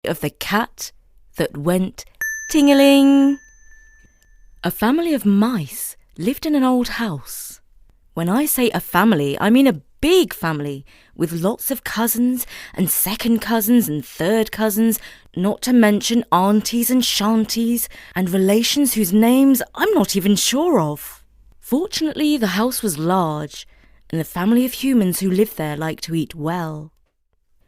Of the cat that went ting-a-ling. A family of mice lived in an old house. When I say a family, I mean a big family with lots of cousins and second cousins and third cousins, not to mention aunties and shanties and relations whose names I'm not even sure of. Fortunately, the house was large, and the family of humans who lived there liked to eat well.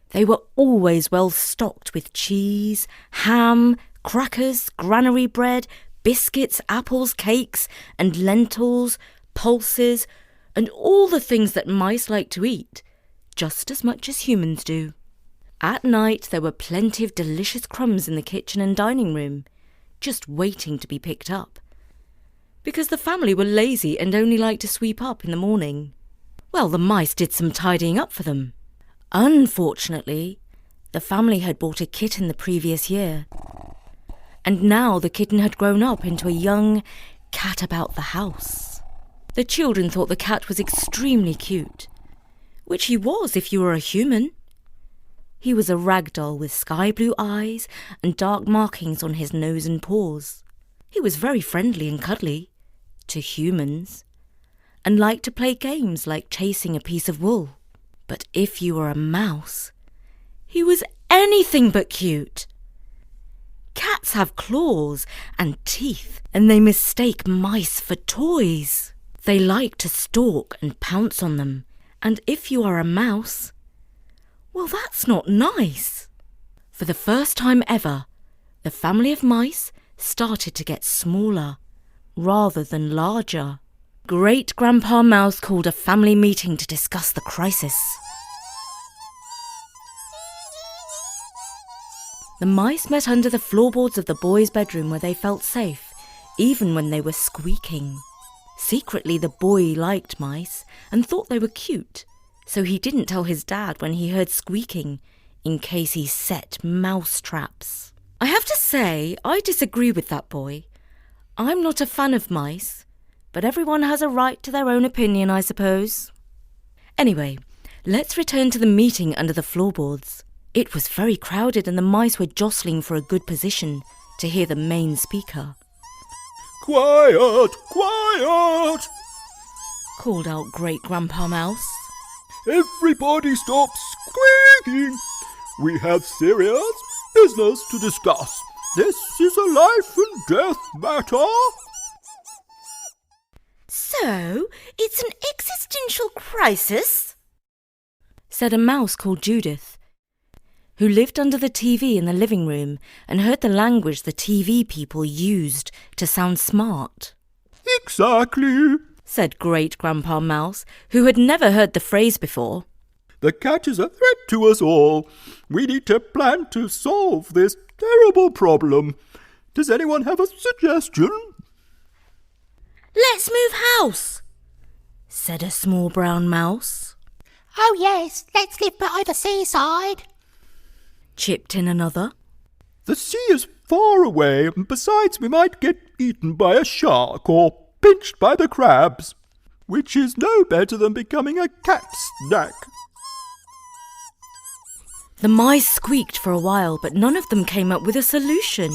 They were always well stocked with cheese, ham, crackers, granary bread, biscuits, apples, cakes, and lentils, pulses, and all the things that mice like to eat, just as much as humans do. At night there were plenty of delicious crumbs in the kitchen and dining room, just waiting to be picked up, because the family were lazy and only liked to sweep up in the morning. Well, the mice did some tidying up for them. Unfortunately, the family had bought a kitten the previous year, and now the kitten had grown up into a young cat about the house. The children thought the cat was extremely cute, which he was if you were a human. He was a rag doll with sky blue eyes and dark markings on his nose and paws. He was very friendly and cuddly to humans, and liked to play games like chasing a piece of wool. But if you were a mouse, he was anything but cute. Cats have claws and teeth, and they mistake mice for toys. They like to stalk and pounce on them, and if you are a mouse, well, that's not nice. For the first time ever, the family of mice started to get smaller rather than larger. Great Grandpa Mouse called a family meeting to discuss the crisis. The mice met under the floorboards of the boys' bedroom where they felt safe, even when they were squeaking. Secretly, the boy liked mice and thought they were cute, so he didn't tell his dad when he heard squeaking, in case he set mouse traps. I have to say, I disagree with that boy. I'm not a fan of mice, but everyone has a right to their own opinion, I suppose. Anyway, let's return to the meeting under the floorboards. It was very crowded and the mice were jostling for a good position to hear the main speaker. "Quiet, quiet!" called out Great Grandpa Mouse. "Everybody stop squeaking! We have serious business to discuss. This is a life and death matter." "So, it's an existential crisis?" said a mouse called Judith, who lived under the TV in the living room and heard the language the TV people used to sound smart. "Exactly," said Great Grandpa Mouse, who had never heard the phrase before. "The cat is a threat to us all. We need to plan to solve this terrible problem. Does anyone have a suggestion?" "Let's move house," said a small brown mouse. "Oh yes, let's live by the seaside," chipped in another. "The sea is far away, and besides we might get eaten by a shark or pinched by the crabs, which is no better than becoming a cat snack." The mice squeaked for a while, but none of them came up with a solution.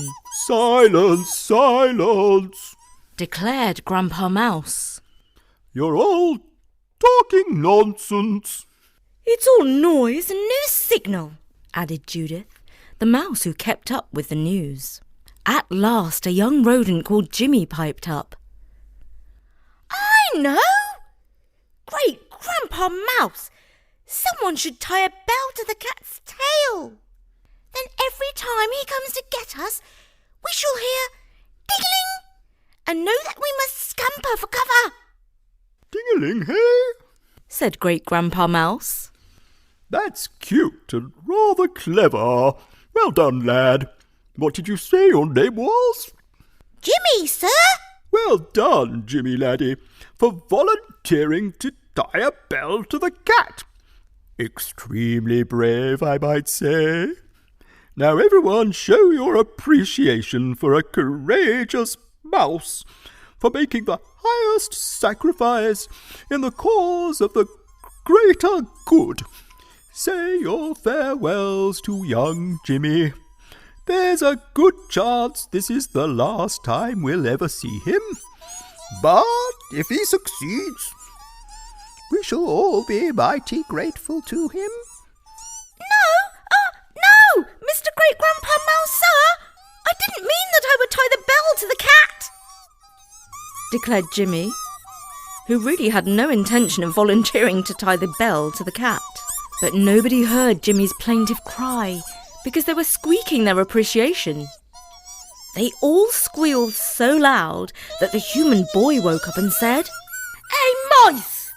"Silence, silence," declared Grandpa Mouse. "You're all talking nonsense." "It's all noise and no signal," added Judith, the mouse who kept up with the news. At last, a young rodent called Jimmy piped up. "I know! Great Grandpa Mouse! Someone should tie a bell to the cat's tail. Then every time he comes to get us, we shall hear ding-a-ling and know that we must scamper for cover." "Ting-a-ling, hey?" said Great Grandpa Mouse. "That's cute and rather clever. Well done, lad. What did you say your name was?" "Jimmy, sir." "Well done, Jimmy laddie, for volunteering to tie a bell to the cat. Extremely brave, I might say. Now everyone show your appreciation for a courageous mouse, for making the highest sacrifice in the cause of the greater good. Say your farewells to young Jimmy. There's a good chance this is the last time we'll ever see him. But if he succeeds, we shall all be mighty grateful to him. No, Mr. Great-Grandpa Mouse, sir! I didn't mean that I would tie the bell to the cat! Declared Jimmy, who really had no intention of volunteering to tie the bell to the cat. But nobody heard Jimmy's plaintive cry because they were squeaking their appreciation. They all squealed so loud that the human boy woke up and said, Hey, mice!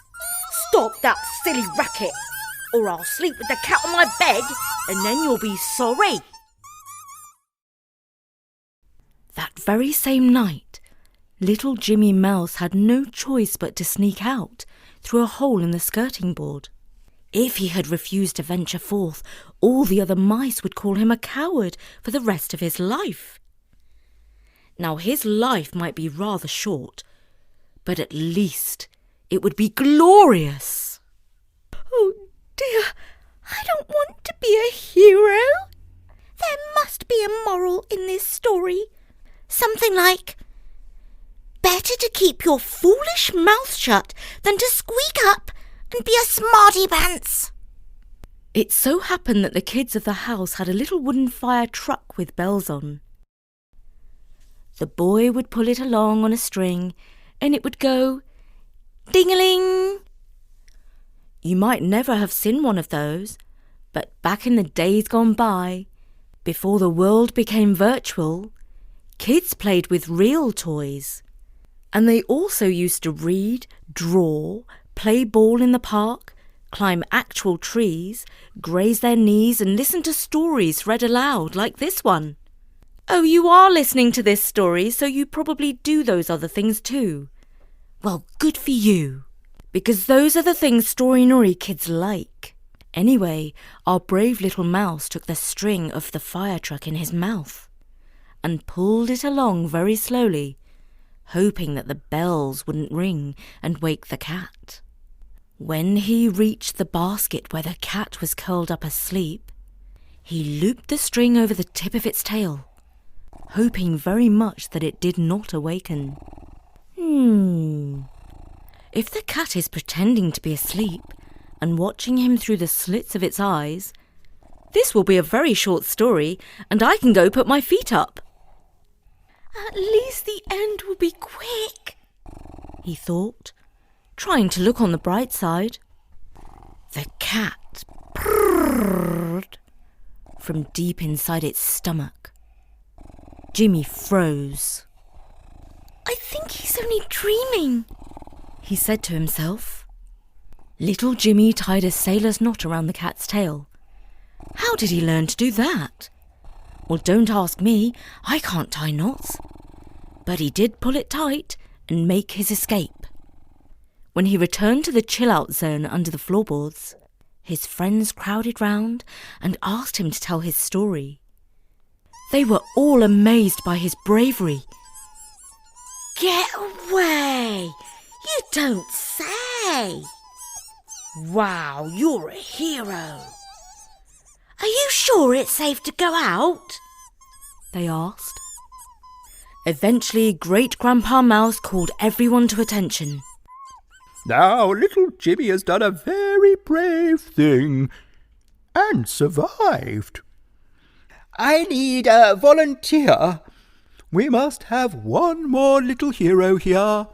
Stop that silly racket, or I'll sleep with the cat on my bed, and then you'll be sorry. That very same night, little Jimmy Mouse had no choice but to sneak out through a hole in the skirting board. If he had refused to venture forth, all the other mice would call him a coward for the rest of his life. Now, his life might be rather short, but at least it would be glorious. Oh dear, I don't want to be a hero. There must be a moral in this story. Something like, better to keep your foolish mouth shut than to squeak up and be a smarty pants. It so happened that the kids of the house had a little wooden fire truck with bells on. The boy would pull it along on a string, and it would go, Ting-a-Ling. You might never have seen one of those, but back in the days gone by, before the world became virtual, kids played with real toys. And they also used to read, draw, play ball in the park, climb actual trees, graze their knees and listen to stories read aloud like this one. Oh, you are listening to this story, so you probably do those other things too. Well, good for you, because those are the things Story-Nori kids like. Anyway, our brave little mouse took the string of the fire truck in his mouth and pulled it along very slowly, hoping that the bells wouldn't ring and wake the cat. When he reached the basket where the cat was curled up asleep, he looped the string over the tip of its tail, hoping very much that it did not awaken. If the cat is pretending to be asleep and watching him through the slits of its eyes, this will be a very short story, and I can go put my feet up. At least the end will be quick, he thought, trying to look on the bright side. The cat purred from deep inside its stomach. Jimmy froze. I think he's only dreaming, he said to himself. Little Jimmy tied a sailor's knot around the cat's tail. How did he learn to do that? Well, don't ask me, I can't tie knots. But he did pull it tight and make his escape. When he returned to the chill-out zone under the floorboards, his friends crowded round and asked him to tell his story. They were all amazed by his bravery. Get away! You don't say! Wow, you're a hero! Are you sure it's safe to go out? They asked. Eventually, Great-Grandpa Mouse called everyone to attention. Now, little Jimmy has done a very brave thing and survived. I need a volunteer. We must have one more little hero here.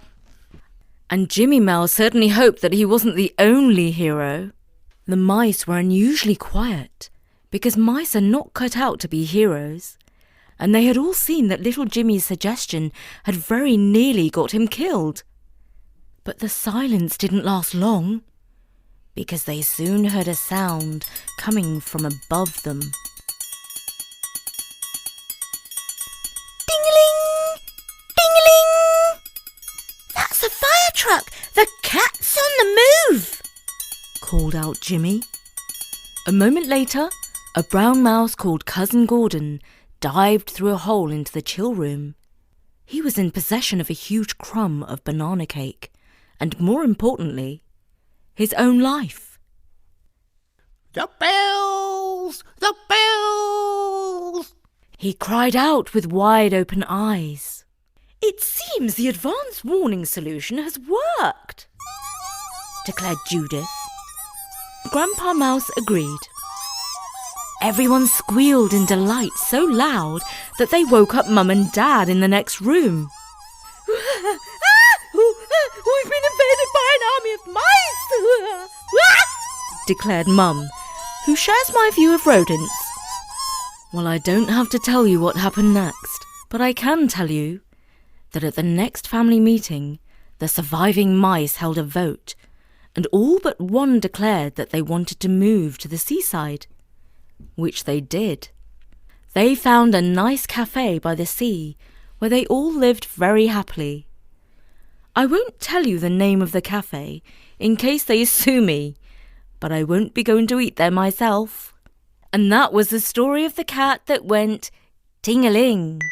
And Jimmy Mouse certainly hoped that he wasn't the only hero. The mice were unusually quiet, because mice are not cut out to be heroes, and they had all seen that little Jimmy's suggestion had very nearly got him killed. But the silence didn't last long, because they soon heard a sound coming from above them. Ding-a-ling! Ding-a-ling! That's a fire truck! The cat's on the move! Called out Jimmy. A moment later, a brown mouse called Cousin Gordon dived through a hole into the chill room. He was in possession of a huge crumb of banana cake, and more importantly, his own life. The bells! The bells! He cried out with wide open eyes. It seems the advance warning solution has worked, declared Judith. Grandpa Mouse agreed. Everyone squealed in delight so loud that they woke up Mum and Dad in the next room. We've been invaded by an army of mice, declared Mum, who shares my view of rodents. Well, I don't have to tell you what happened next, but I can tell you that at the next family meeting, the surviving mice held a vote, and all but one declared that they wanted to move to the seaside, which they did. They found a nice cafe by the sea where they all lived very happily. I won't tell you the name of the cafe in case they sue me, but I won't be going to eat there myself. And that was the story of the cat that went ting-a-ling.